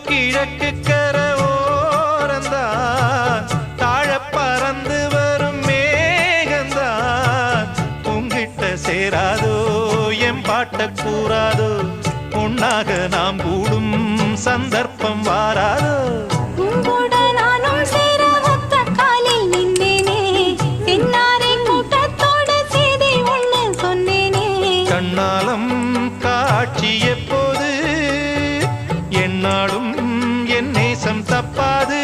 கிழக்கு கர ஓரந்தான் தாழ பறந்து வரும் மேகந்தான் உங்கிட்ட சேராதோ என் பாட்ட கூறாதோ உன்னாக நாம் கூடும் சந்தர்ப்பம் வாராதோ கண்ணாலம் காட்சி எப்போது என்னாலும் என் நேசம் தப்பாது